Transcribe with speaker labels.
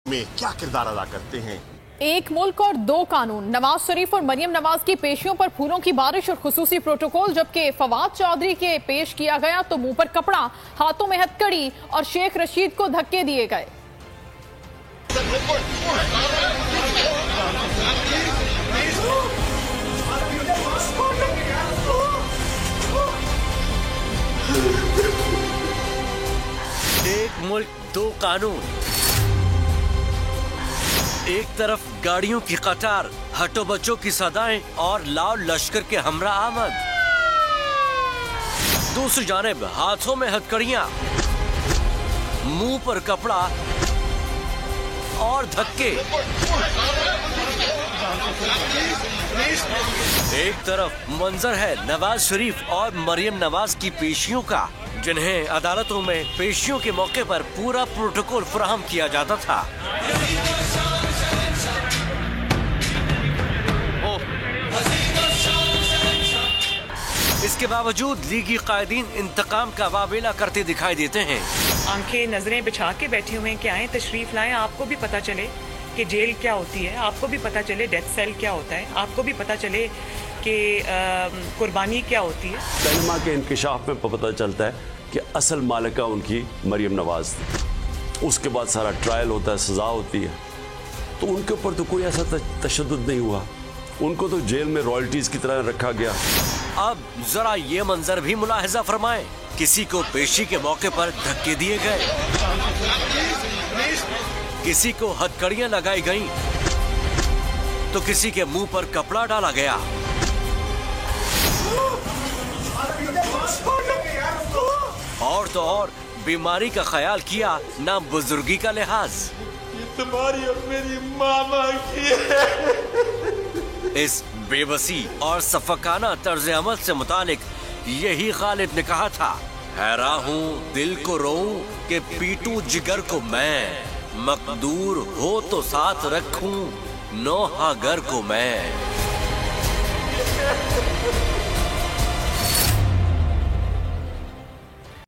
Speaker 1: में क्या किरदार अदा करते हैं।
Speaker 2: एक मुल्क और दो कानून, नवाज शरीफ और मरियम नवाज की पेशियों पर फूलों की बारिश और खुसूसी प्रोटोकॉल। जबकि फवाद चौधरी के पेश किया गया तो मुंह पर कपड़ा, हाथों में हथकड़ी और शेख रशीद को धक्के दिए गए।
Speaker 3: एक मुल्क दो कानून। एक तरफ गाड़ियों की कतार, हटो बच्चों की सदाएं और लाओ लश्कर के हमरा आमद। दूसरी जानिब हाथों में हथकड़ियां, मुंह पर कपड़ा और धक्के। एक तरफ मंजर है नवाज शरीफ और मरियम नवाज की पेशियों का, जिन्हें अदालतों में पेशियों के मौके पर पूरा प्रोटोकॉल फराहम किया जाता था। इसके बावजूद लीगी कायदीन इंतकाम का वावेला करते दिखाई देते हैं।
Speaker 4: आंखें नजरें बिछा के बैठे हुए हैं कि आए तशरीफ लाएं, आपको भी पता चले कि जेल क्या होती है, आपको भी पता चले डेथ सेल क्या होता है, आपको भी पता चले कि कुर्बानी क्या होती है।
Speaker 5: सिनेमा के इंकिशाफ में पता चलता है कि असल मालिका उनकी मरियम नवाज थी। उसके बाद सारा ट्रायल होता है, सजा होती है, तो उनके ऊपर तो कोई ऐसा तशद्दुद नहीं हुआ। उनको तो जेल में रॉयल्टीज की तरह रखा गया।
Speaker 3: अब जरा ये मंजर भी मुलाहिजा फरमाएं, किसी को पेशी के मौके पर धक्के दिए गए, किसी को हथकड़ियां लगाई गईं, तो किसी के मुंह पर कपड़ा डाला गया। और तो और बीमारी का ख्याल किया, ना बुजुर्गी का लिहाज।
Speaker 6: ये तुम्हारी और मेरी मामा की है।
Speaker 3: इस बेबसी और सफकाना तर्ज अमल से मुतालिक यही गालिब ने कहा था, हैरा हूँ दिल को रोऊं कि पीटूं जिगर को मैं, मकदूर हो तो साथ रखूं नौहा घर को मैं।